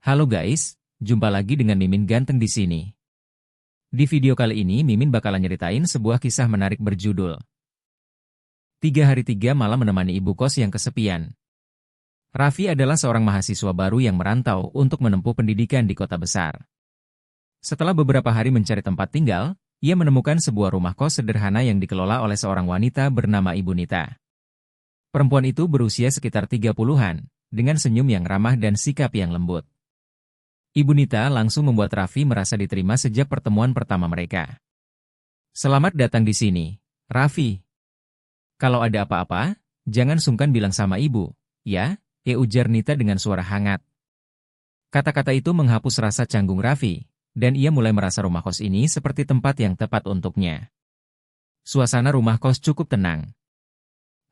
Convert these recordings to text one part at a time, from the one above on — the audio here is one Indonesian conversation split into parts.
Halo guys, jumpa lagi dengan Mimin ganteng di sini. Di video kali ini Mimin bakalan nyeritain sebuah kisah menarik berjudul 3 hari 3 malam menemani ibu kos yang kesepian. Raffi adalah seorang mahasiswa baru yang merantau untuk menempuh pendidikan di kota besar. Setelah beberapa hari mencari tempat tinggal, ia menemukan sebuah rumah kos sederhana yang dikelola oleh seorang wanita bernama Ibu Nita. Perempuan itu berusia sekitar 30-an, dengan senyum yang ramah dan sikap yang lembut. Ibu Nita langsung membuat Raffi merasa diterima sejak pertemuan pertama mereka. "Selamat datang di sini, Raffi. Kalau ada apa-apa, jangan sungkan bilang sama ibu, ya?" ujar Nita dengan suara hangat. Kata-kata itu menghapus rasa canggung Raffi, dan ia mulai merasa rumah kos ini seperti tempat yang tepat untuknya. Suasana rumah kos cukup tenang.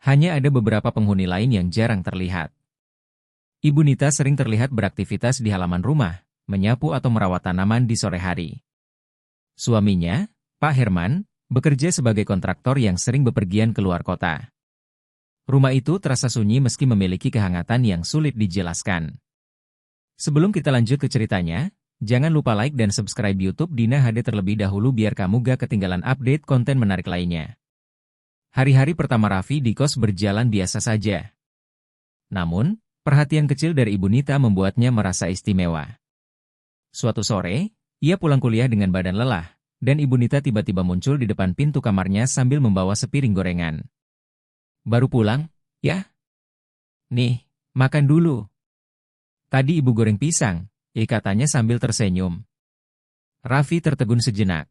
Hanya ada beberapa penghuni lain yang jarang terlihat. Ibu Nita sering terlihat beraktivitas di halaman rumah, menyapu atau merawat tanaman di sore hari. Suaminya, Pak Herman, bekerja sebagai kontraktor yang sering bepergian keluar kota. Rumah itu terasa sunyi meski memiliki kehangatan yang sulit dijelaskan. Sebelum kita lanjut ke ceritanya, jangan lupa like dan subscribe YouTube Dina HD terlebih dahulu biar kamu gak ketinggalan update konten menarik lainnya. Hari-hari pertama Raffi di kos berjalan biasa saja. Namun, perhatian kecil dari Ibu Nita membuatnya merasa istimewa. Suatu sore, ia pulang kuliah dengan badan lelah, dan Ibu Nita tiba-tiba muncul di depan pintu kamarnya sambil membawa sepiring gorengan. "Baru pulang, ya? Nih, makan dulu. Tadi ibu goreng pisang," katanya sambil tersenyum. Raffi tertegun sejenak.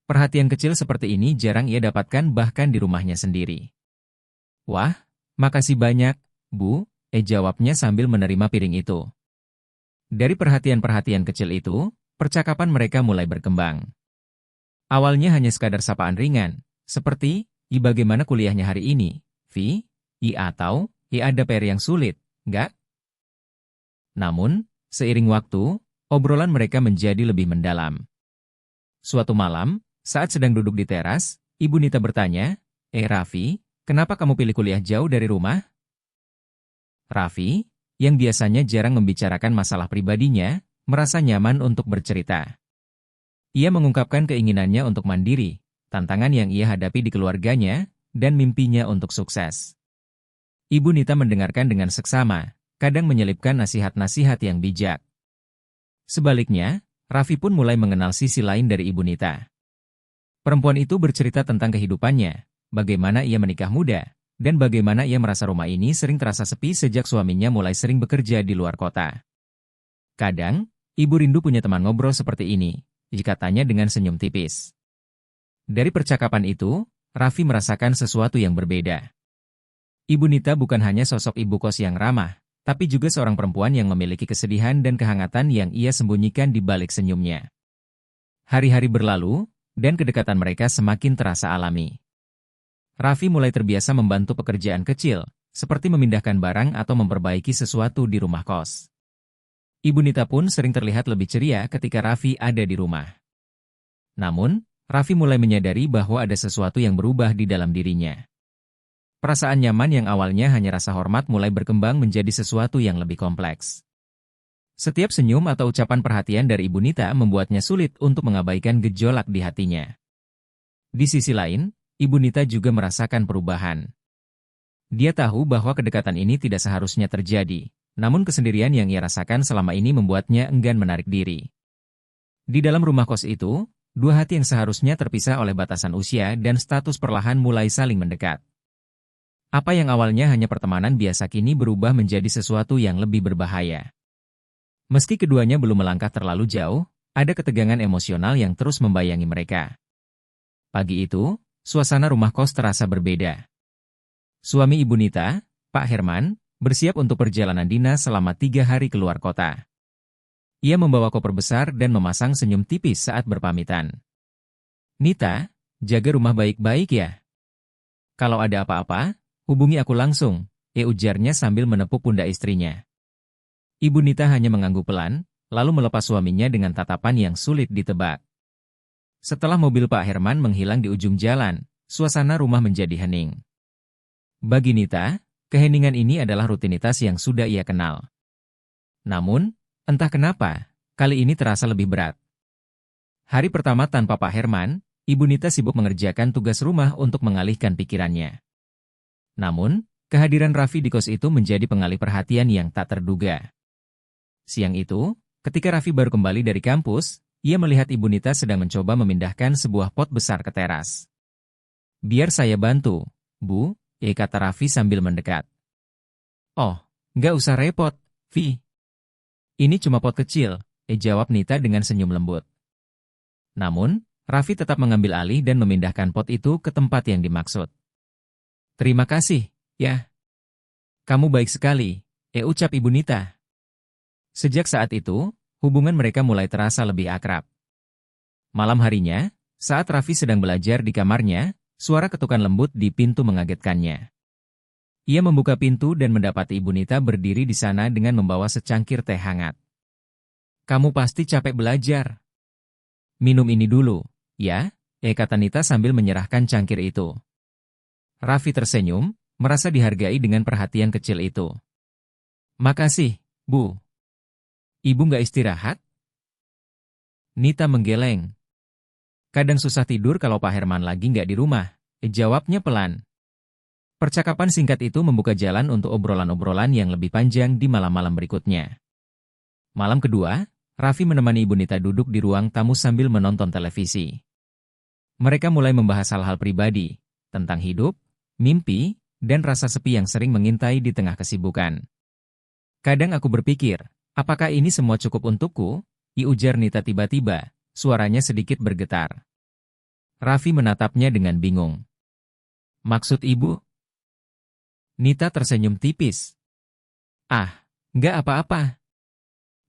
Perhatian kecil seperti ini jarang ia dapatkan bahkan di rumahnya sendiri. "Wah, makasih banyak, Bu," jawabnya sambil menerima piring itu. Dari perhatian-perhatian kecil itu, percakapan mereka mulai berkembang. Awalnya hanya sekadar sapaan ringan, seperti, bagaimana kuliahnya hari ini, Vi?" Atau, ada PR yang sulit, nggak?" Namun, seiring waktu, obrolan mereka menjadi lebih mendalam. Suatu malam, saat sedang duduk di teras, Ibu Nita bertanya, Raffi, kenapa kamu pilih kuliah jauh dari rumah?" Raffi, yang biasanya jarang membicarakan masalah pribadinya, merasa nyaman untuk bercerita. Ia mengungkapkan keinginannya untuk mandiri, tantangan yang ia hadapi di keluarganya, dan mimpinya untuk sukses. Ibu Nita mendengarkan dengan seksama, kadang menyelipkan nasihat-nasihat yang bijak. Sebaliknya, Raffi pun mulai mengenal sisi lain dari Ibu Nita. Perempuan itu bercerita tentang kehidupannya, bagaimana ia menikah muda, dan bagaimana ia merasa rumah ini sering terasa sepi sejak suaminya mulai sering bekerja di luar kota. Kadang, ibu rindu punya teman ngobrol seperti ini, katanya dengan senyum tipis. Dari percakapan itu, Raffi merasakan sesuatu yang berbeda. Ibu Nita bukan hanya sosok ibu kos yang ramah, tapi juga seorang perempuan yang memiliki kesedihan dan kehangatan yang ia sembunyikan di balik senyumnya. Hari-hari berlalu, dan kedekatan mereka semakin terasa alami. Raffi mulai terbiasa membantu pekerjaan kecil, seperti memindahkan barang atau memperbaiki sesuatu di rumah kos. Ibu Nita pun sering terlihat lebih ceria ketika Raffi ada di rumah. Namun, Raffi mulai menyadari bahwa ada sesuatu yang berubah di dalam dirinya. Perasaan nyaman yang awalnya hanya rasa hormat mulai berkembang menjadi sesuatu yang lebih kompleks. Setiap senyum atau ucapan perhatian dari Ibu Nita membuatnya sulit untuk mengabaikan gejolak di hatinya. Di sisi lain, Ibu Nita juga merasakan perubahan. Dia tahu bahwa kedekatan ini tidak seharusnya terjadi, namun kesendirian yang ia rasakan selama ini membuatnya enggan menarik diri. Di dalam rumah kos itu, dua hati yang seharusnya terpisah oleh batasan usia dan status perlahan mulai saling mendekat. Apa yang awalnya hanya pertemanan biasa kini berubah menjadi sesuatu yang lebih berbahaya. Meski keduanya belum melangkah terlalu jauh, ada ketegangan emosional yang terus membayangi mereka. Pagi itu, suasana rumah kos terasa berbeda. Suami Ibu Nita, Pak Herman, bersiap untuk perjalanan dinas selama 3 hari keluar kota. Ia membawa koper besar dan memasang senyum tipis saat berpamitan. "Nita, jaga rumah baik-baik ya. Kalau ada apa-apa, hubungi aku langsung," ujarnya sambil menepuk pundak istrinya. Ibu Nita hanya mengangguk pelan, lalu melepas suaminya dengan tatapan yang sulit ditebak. Setelah mobil Pak Herman menghilang di ujung jalan, suasana rumah menjadi hening. Bagi Nita, keheningan ini adalah rutinitas yang sudah ia kenal. Namun, Entah kenapa, kali ini terasa lebih berat. Hari pertama tanpa Pak Herman, Ibu Nita sibuk mengerjakan tugas rumah untuk mengalihkan pikirannya. Namun, kehadiran Raffi di kos itu menjadi pengalih perhatian yang tak terduga. Siang itu, ketika Raffi baru kembali dari kampus, ia melihat Ibu Nita sedang mencoba memindahkan sebuah pot besar ke teras. "Biar saya bantu, Bu," kata Raffi sambil mendekat. "Oh, nggak usah repot, Vi. Ini cuma pot kecil," jawab Nita dengan senyum lembut. Namun, Raffi tetap mengambil alih dan memindahkan pot itu ke tempat yang dimaksud. "Terima kasih, ya. Kamu baik sekali," ucap Ibu Nita. Sejak saat itu, hubungan mereka mulai terasa lebih akrab. Malam harinya, saat Raffi sedang belajar di kamarnya, suara ketukan lembut di pintu mengagetkannya. Ia membuka pintu dan mendapati Ibu Nita berdiri di sana dengan membawa secangkir teh hangat. "Kamu pasti capek belajar. Minum ini dulu, ya?" kata Nita sambil menyerahkan cangkir itu. Raffi tersenyum, merasa dihargai dengan perhatian kecil itu. "Makasih, Bu. Ibu nggak istirahat?" Nita menggeleng. "Kadang susah tidur kalau Pak Herman lagi nggak di rumah," jawabnya pelan. Percakapan singkat itu membuka jalan untuk obrolan-obrolan yang lebih panjang di malam-malam berikutnya. Malam kedua, Raffi menemani Ibu Nita duduk di ruang tamu sambil menonton televisi. Mereka mulai membahas hal-hal pribadi, tentang hidup, mimpi, dan rasa sepi yang sering mengintai di tengah kesibukan. "Kadang aku berpikir, apakah ini semua cukup untukku?" ujar Nita tiba-tiba, suaranya sedikit bergetar. Raffi menatapnya dengan bingung. "Maksud Ibu?" Nita tersenyum tipis. "Ah, nggak apa-apa.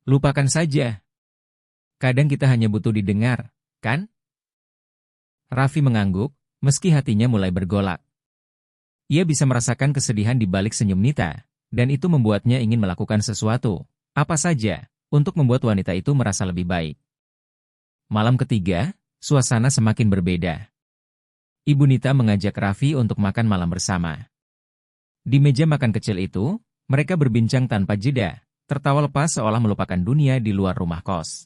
Lupakan saja. Kadang kita hanya butuh didengar, kan?" Raffi mengangguk, meski hatinya mulai bergolak. Ia bisa merasakan kesedihan di balik senyum Nita, dan itu membuatnya ingin melakukan sesuatu, apa saja, untuk membuat wanita itu merasa lebih baik. Malam ketiga, suasana semakin berbeda. Ibu Nita mengajak Raffi untuk makan malam bersama. Di meja makan kecil itu, mereka berbincang tanpa jeda, tertawa lepas seolah melupakan dunia di luar rumah kos.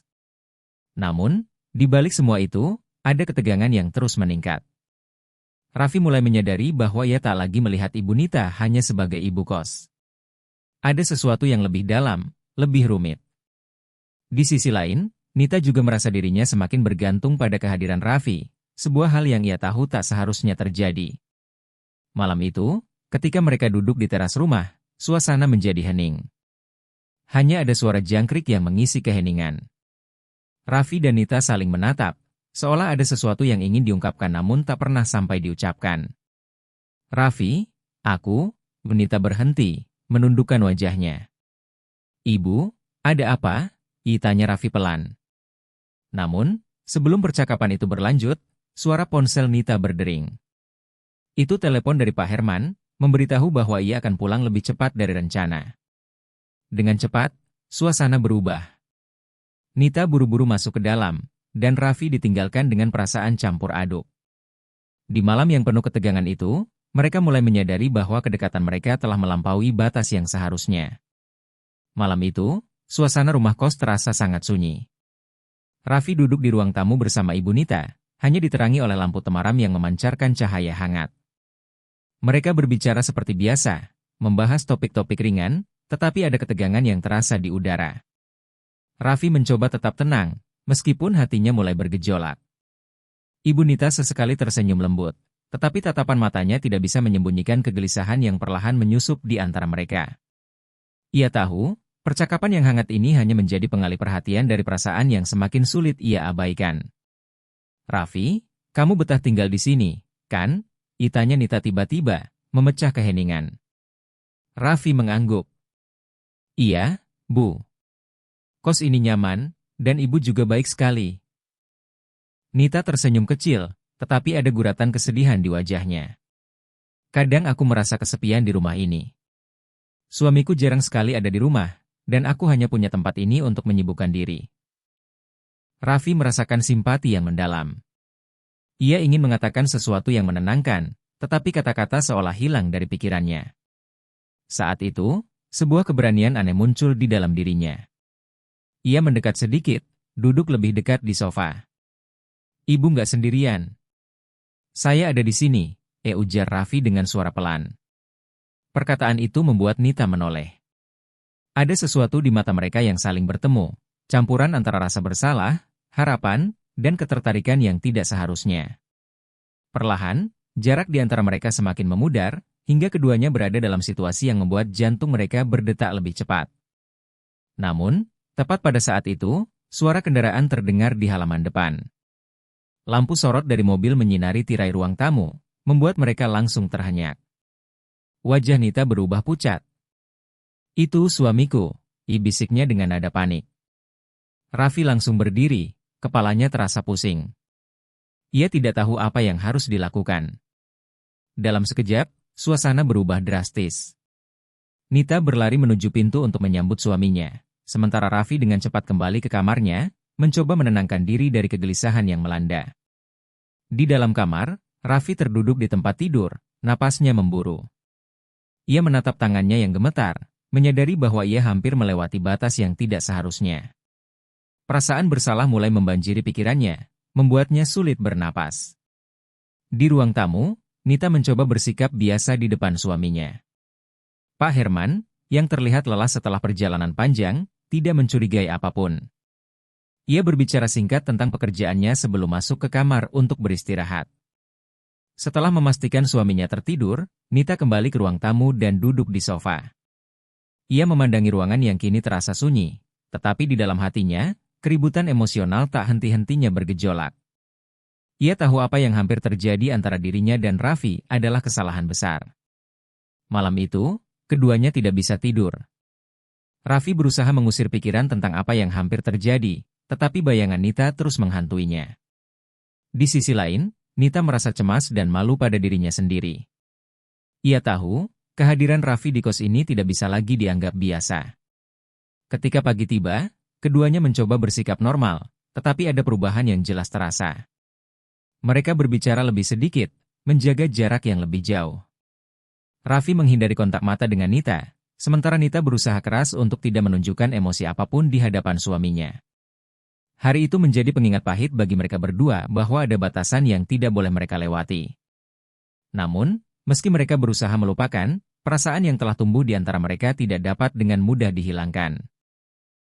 Namun, di balik semua itu, ada ketegangan yang terus meningkat. Raffi mulai menyadari bahwa ia tak lagi melihat Ibu Nita hanya sebagai ibu kos. Ada sesuatu yang lebih dalam, lebih rumit. Di sisi lain, Nita juga merasa dirinya semakin bergantung pada kehadiran Raffi, sebuah hal yang ia tahu tak seharusnya terjadi. Malam itu, ketika mereka duduk di teras rumah, suasana menjadi hening. Hanya ada suara jangkrik yang mengisi keheningan. Raffi dan Nita saling menatap, seolah ada sesuatu yang ingin diungkapkan namun tak pernah sampai diucapkan. "Raffi, aku," Nita berhenti, menundukkan wajahnya. "Ibu, ada apa?" tanya Raffi pelan. Namun, sebelum percakapan itu berlanjut, suara ponsel Nita berdering. Itu telepon dari Pak Herman, memberitahu bahwa ia akan pulang lebih cepat dari rencana. Dengan cepat, suasana berubah. Nita buru-buru masuk ke dalam, dan Raffi ditinggalkan dengan perasaan campur aduk. Di malam yang penuh ketegangan itu, mereka mulai menyadari bahwa kedekatan mereka telah melampaui batas yang seharusnya. Malam itu, suasana rumah kos terasa sangat sunyi. Raffi duduk di ruang tamu bersama Ibu Nita, hanya diterangi oleh lampu temaram yang memancarkan cahaya hangat. Mereka berbicara seperti biasa, membahas topik-topik ringan, tetapi ada ketegangan yang terasa di udara. Raffi mencoba tetap tenang, meskipun hatinya mulai bergejolak. Ibu Nita sesekali tersenyum lembut, tetapi tatapan matanya tidak bisa menyembunyikan kegelisahan yang perlahan menyusup di antara mereka. Ia tahu, percakapan yang hangat ini hanya menjadi pengalih perhatian dari perasaan yang semakin sulit ia abaikan. "Raffi, kamu betah tinggal di sini, kan?" tanya Nita tiba-tiba, memecah keheningan. Raffi mengangguk. "Iya, Bu. Kos ini nyaman, dan Ibu juga baik sekali." Nita tersenyum kecil, tetapi ada guratan kesedihan di wajahnya. "Kadang aku merasa kesepian di rumah ini. Suamiku jarang sekali ada di rumah, dan aku hanya punya tempat ini untuk menyibukkan diri." Raffi merasakan simpati yang mendalam. Ia ingin mengatakan sesuatu yang menenangkan, tetapi kata-kata seolah hilang dari pikirannya. Saat itu, sebuah keberanian aneh muncul di dalam dirinya. Ia mendekat sedikit, duduk lebih dekat di sofa. Ibu nggak sendirian. Saya ada di sini, ujar Raffi dengan suara pelan. Perkataan itu membuat Nita menoleh. Ada sesuatu di mata mereka yang saling bertemu, campuran antara rasa bersalah, harapan, dan ketertarikan yang tidak seharusnya. Perlahan, jarak di antara mereka semakin memudar, hingga keduanya berada dalam situasi yang membuat jantung mereka berdetak lebih cepat. Namun, tepat pada saat itu, suara kendaraan terdengar di halaman depan. Lampu sorot dari mobil menyinari tirai ruang tamu, membuat mereka langsung terhenyak. Wajah Nita berubah pucat. Itu suamiku, bisiknya dengan nada panik. Raffi langsung berdiri, kepalanya terasa pusing. Ia tidak tahu apa yang harus dilakukan. Dalam sekejap, suasana berubah drastis. Nita berlari menuju pintu untuk menyambut suaminya, sementara Raffi dengan cepat kembali ke kamarnya, mencoba menenangkan diri dari kegelisahan yang melanda. Di dalam kamar, Raffi terduduk di tempat tidur, napasnya memburu. Ia menatap tangannya yang gemetar, menyadari bahwa ia hampir melewati batas yang tidak seharusnya. Perasaan bersalah mulai membanjiri pikirannya, membuatnya sulit bernapas. Di ruang tamu, Nita mencoba bersikap biasa di depan suaminya. Pak Herman, yang terlihat lelah setelah perjalanan panjang, tidak mencurigai apapun. Ia berbicara singkat tentang pekerjaannya sebelum masuk ke kamar untuk beristirahat. Setelah memastikan suaminya tertidur, Nita kembali ke ruang tamu dan duduk di sofa. Ia memandangi ruangan yang kini terasa sunyi, tetapi di dalam hatinya, keributan emosional tak henti-hentinya bergejolak. Ia tahu apa yang hampir terjadi antara dirinya dan Raffi adalah kesalahan besar. Malam itu, keduanya tidak bisa tidur. Raffi berusaha mengusir pikiran tentang apa yang hampir terjadi, tetapi bayangan Nita terus menghantuinya. Di sisi lain, Nita merasa cemas dan malu pada dirinya sendiri. Ia tahu, kehadiran Raffi di kos ini tidak bisa lagi dianggap biasa. Ketika pagi tiba, keduanya mencoba bersikap normal, tetapi ada perubahan yang jelas terasa. Mereka berbicara lebih sedikit, menjaga jarak yang lebih jauh. Raffi menghindari kontak mata dengan Nita, sementara Nita berusaha keras untuk tidak menunjukkan emosi apapun di hadapan suaminya. Hari itu menjadi pengingat pahit bagi mereka berdua bahwa ada batasan yang tidak boleh mereka lewati. Namun, meski mereka berusaha melupakan, perasaan yang telah tumbuh di antara mereka tidak dapat dengan mudah dihilangkan.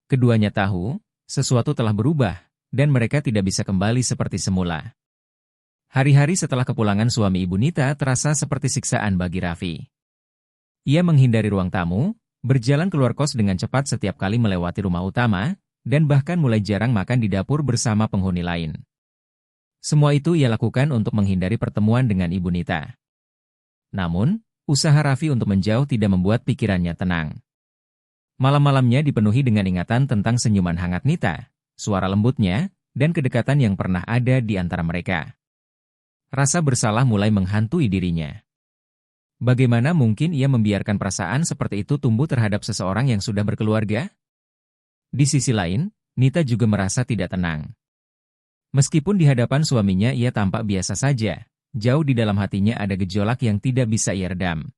Keduanya tahu, sesuatu telah berubah, dan mereka tidak bisa kembali seperti semula. Hari-hari setelah kepulangan suami ibu Nita terasa seperti siksaan bagi Raffi. Ia menghindari ruang tamu, berjalan keluar kos dengan cepat setiap kali melewati rumah utama, dan bahkan mulai jarang makan di dapur bersama penghuni lain. Semua itu ia lakukan untuk menghindari pertemuan dengan ibu Nita. Namun, usaha Raffi untuk menjauh tidak membuat pikirannya tenang. Malam-malamnya dipenuhi dengan ingatan tentang senyuman hangat Nita, suara lembutnya, dan kedekatan yang pernah ada di antara mereka. Rasa bersalah mulai menghantui dirinya. Bagaimana mungkin ia membiarkan perasaan seperti itu tumbuh terhadap seseorang yang sudah berkeluarga? Di sisi lain, Nita juga merasa tidak tenang. Meskipun di hadapan suaminya ia tampak biasa saja, jauh di dalam hatinya ada gejolak yang tidak bisa ia redam.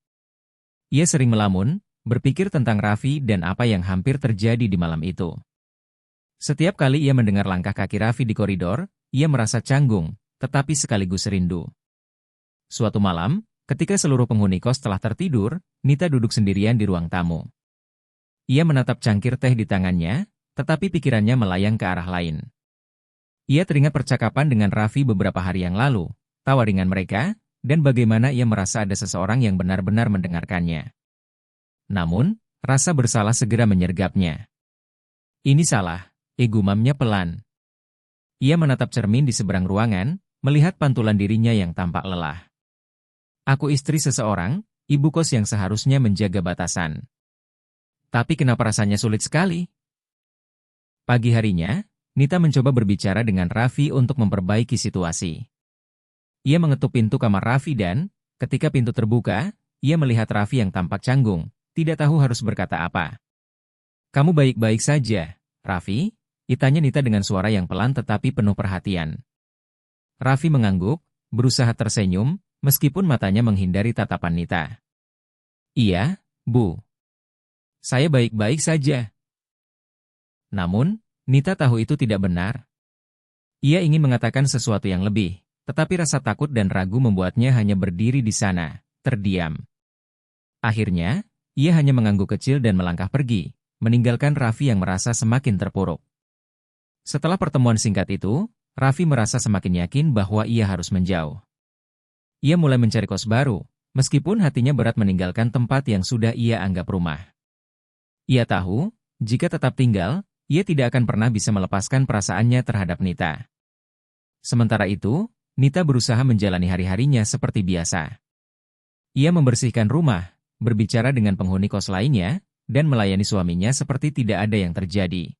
Ia sering melamun, berpikir tentang Raffi dan apa yang hampir terjadi di malam itu. Setiap kali ia mendengar langkah kaki Raffi di koridor, ia merasa canggung, tetapi sekaligus rindu. Suatu malam, ketika seluruh penghuni kos telah tertidur, Nita duduk sendirian di ruang tamu. Ia menatap cangkir teh di tangannya, tetapi pikirannya melayang ke arah lain. Ia teringat percakapan dengan Raffi beberapa hari yang lalu, tawa ringan mereka, dan bagaimana ia merasa ada seseorang yang benar-benar mendengarkannya. Namun, rasa bersalah segera menyergapnya. Ini salah, gumamnya pelan. Ia menatap cermin di seberang ruangan, melihat pantulan dirinya yang tampak lelah. Aku istri seseorang, ibu kos yang seharusnya menjaga batasan. Tapi kenapa rasanya sulit sekali? Pagi harinya, Nita mencoba berbicara dengan Raffi untuk memperbaiki situasi. Ia mengetuk pintu kamar Raffi dan, ketika pintu terbuka, ia melihat Raffi yang tampak canggung, tidak tahu harus berkata apa. Kamu baik-baik saja, Raffi? Tanya Nita dengan suara yang pelan tetapi penuh perhatian. Raffi mengangguk, berusaha tersenyum, meskipun matanya menghindari tatapan Nita. Iya, Bu. Saya baik-baik saja. Namun, Nita tahu itu tidak benar. Ia ingin mengatakan sesuatu yang lebih, tetapi rasa takut dan ragu membuatnya hanya berdiri di sana, terdiam. Akhirnya, ia hanya mengangguk kecil dan melangkah pergi, meninggalkan Raffi yang merasa semakin terpuruk. Setelah pertemuan singkat itu, Raffi merasa semakin yakin bahwa ia harus menjauh. Ia mulai mencari kos baru, meskipun hatinya berat meninggalkan tempat yang sudah ia anggap rumah. Ia tahu, jika tetap tinggal, ia tidak akan pernah bisa melepaskan perasaannya terhadap Nita. Sementara itu, Nita berusaha menjalani hari-harinya seperti biasa. Ia membersihkan rumah, berbicara dengan penghuni kos lainnya, dan melayani suaminya seperti tidak ada yang terjadi.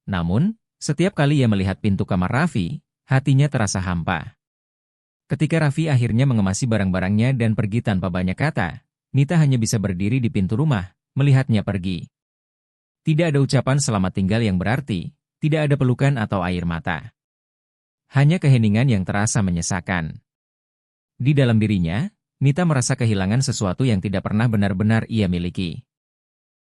Namun, setiap kali ia melihat pintu kamar Raffi, hatinya terasa hampa. Ketika Raffi akhirnya mengemasi barang-barangnya dan pergi tanpa banyak kata, Nita hanya bisa berdiri di pintu rumah, melihatnya pergi. Tidak ada ucapan selamat tinggal yang berarti, tidak ada pelukan atau air mata. Hanya keheningan yang terasa menyesakan. Di dalam dirinya, Nita merasa kehilangan sesuatu yang tidak pernah benar-benar ia miliki.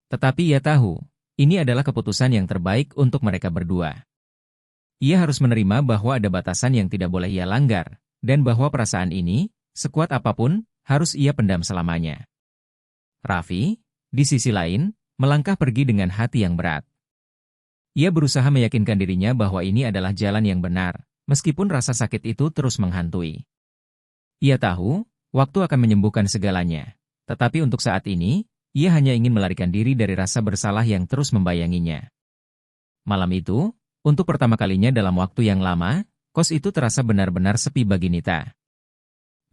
Tetapi ia tahu, ini adalah keputusan yang terbaik untuk mereka berdua. Ia harus menerima bahwa ada batasan yang tidak boleh ia langgar, dan bahwa perasaan ini, sekuat apapun, harus ia pendam selamanya. Raffi, di sisi lain, melangkah pergi dengan hati yang berat. Ia berusaha meyakinkan dirinya bahwa ini adalah jalan yang benar, meskipun rasa sakit itu terus menghantui. Ia tahu, waktu akan menyembuhkan segalanya. Tetapi untuk saat ini, ia hanya ingin melarikan diri dari rasa bersalah yang terus membayanginya. Malam itu, untuk pertama kalinya dalam waktu yang lama, kos itu terasa benar-benar sepi bagi Nita.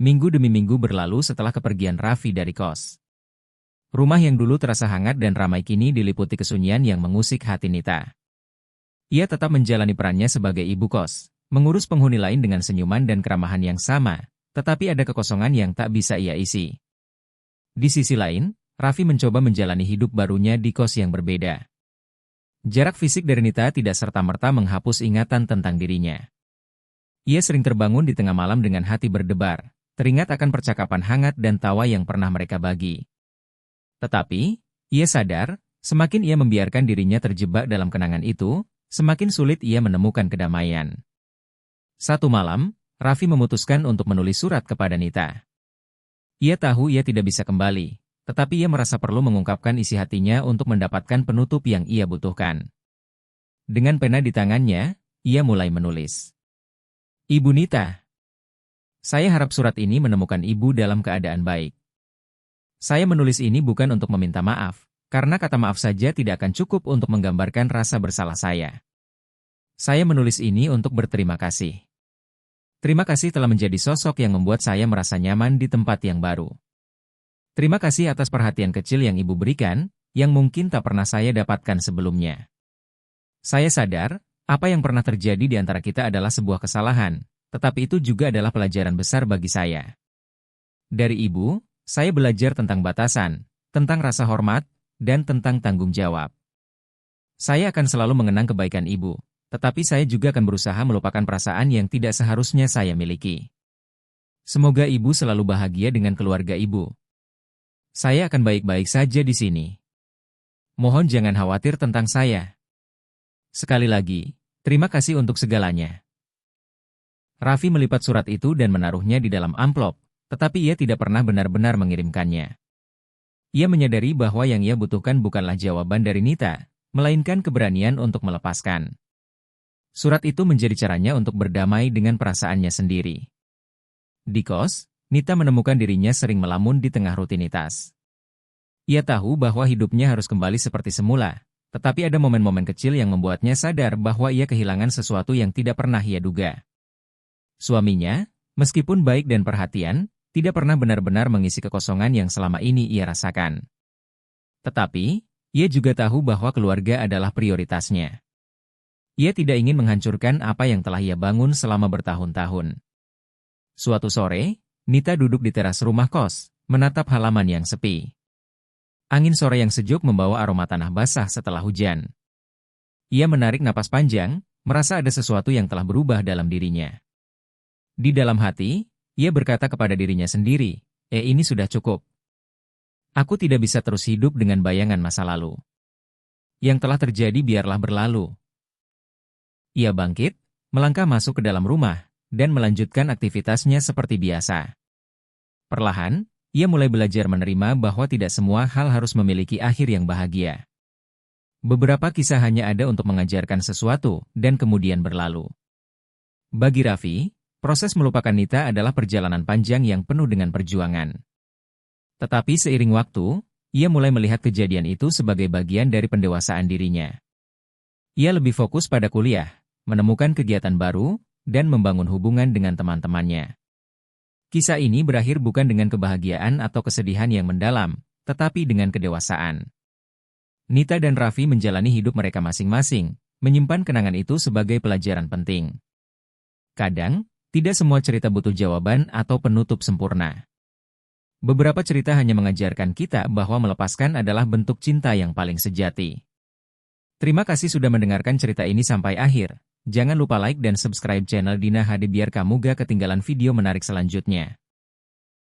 Minggu demi minggu berlalu setelah kepergian Raffi dari kos. Rumah yang dulu terasa hangat dan ramai kini diliputi kesunyian yang mengusik hati Nita. Ia tetap menjalani perannya sebagai ibu kos, mengurus penghuni lain dengan senyuman dan keramahan yang sama, tetapi ada kekosongan yang tak bisa ia isi. Di sisi lain, Raffi mencoba menjalani hidup barunya di kos yang berbeda. Jarak fisik dari Nita tidak serta-merta menghapus ingatan tentang dirinya. Ia sering terbangun di tengah malam dengan hati berdebar, teringat akan percakapan hangat dan tawa yang pernah mereka bagi. Tetapi, ia sadar, semakin ia membiarkan dirinya terjebak dalam kenangan itu, semakin sulit ia menemukan kedamaian. Satu malam, Raffi memutuskan untuk menulis surat kepada Nita. Ia tahu ia tidak bisa kembali, tetapi ia merasa perlu mengungkapkan isi hatinya untuk mendapatkan penutup yang ia butuhkan. Dengan pena di tangannya, ia mulai menulis. Ibu Nita, saya harap surat ini menemukan ibu dalam keadaan baik. Saya menulis ini bukan untuk meminta maaf, karena kata maaf saja tidak akan cukup untuk menggambarkan rasa bersalah saya. Saya menulis ini untuk berterima kasih. Terima kasih telah menjadi sosok yang membuat saya merasa nyaman di tempat yang baru. Terima kasih atas perhatian kecil yang ibu berikan, yang mungkin tak pernah saya dapatkan sebelumnya. Saya sadar, apa yang pernah terjadi di antara kita adalah sebuah kesalahan, tetapi itu juga adalah pelajaran besar bagi saya. Dari ibu, saya belajar tentang batasan, tentang rasa hormat, dan tentang tanggung jawab. Saya akan selalu mengenang kebaikan ibu, tetapi saya juga akan berusaha melupakan perasaan yang tidak seharusnya saya miliki. Semoga ibu selalu bahagia dengan keluarga ibu. Saya akan baik-baik saja di sini. Mohon jangan khawatir tentang saya. Sekali lagi, terima kasih untuk segalanya. Raffi melipat surat itu dan menaruhnya di dalam amplop, tetapi ia tidak pernah benar-benar mengirimkannya. Ia menyadari bahwa yang ia butuhkan bukanlah jawaban dari Nita, melainkan keberanian untuk melepaskan. Surat itu menjadi caranya untuk berdamai dengan perasaannya sendiri. Di kos, Nita menemukan dirinya sering melamun di tengah rutinitas. Ia tahu bahwa hidupnya harus kembali seperti semula, tetapi ada momen-momen kecil yang membuatnya sadar bahwa ia kehilangan sesuatu yang tidak pernah ia duga. Suaminya, meskipun baik dan perhatian, tidak pernah benar-benar mengisi kekosongan yang selama ini ia rasakan. Tetapi, ia juga tahu bahwa keluarga adalah prioritasnya. Ia tidak ingin menghancurkan apa yang telah ia bangun selama bertahun-tahun. Suatu sore, Nita duduk di teras rumah kos, menatap halaman yang sepi. Angin sore yang sejuk membawa aroma tanah basah setelah hujan. Ia menarik napas panjang, merasa ada sesuatu yang telah berubah dalam dirinya. Di dalam hati, ia berkata kepada dirinya sendiri, ini sudah cukup. Aku tidak bisa terus hidup dengan bayangan masa lalu. Yang telah terjadi biarlah berlalu. Ia bangkit, melangkah masuk ke dalam rumah, dan melanjutkan aktivitasnya seperti biasa. Perlahan, ia mulai belajar menerima bahwa tidak semua hal harus memiliki akhir yang bahagia. Beberapa kisah hanya ada untuk mengajarkan sesuatu, dan kemudian berlalu. Bagi Raffi, proses melupakan Nita adalah perjalanan panjang yang penuh dengan perjuangan. Tetapi seiring waktu, ia mulai melihat kejadian itu sebagai bagian dari pendewasaan dirinya. Ia lebih fokus pada kuliah, menemukan kegiatan baru, dan membangun hubungan dengan teman-temannya. Kisah ini berakhir bukan dengan kebahagiaan atau kesedihan yang mendalam, tetapi dengan kedewasaan. Nita dan Raffi menjalani hidup mereka masing-masing, menyimpan kenangan itu sebagai pelajaran penting. Kadang, tidak semua cerita butuh jawaban atau penutup sempurna. Beberapa cerita hanya mengajarkan kita bahwa melepaskan adalah bentuk cinta yang paling sejati. Terima kasih sudah mendengarkan cerita ini sampai akhir. Jangan lupa like dan subscribe channel Dina HD biar kamu gak ketinggalan video menarik selanjutnya.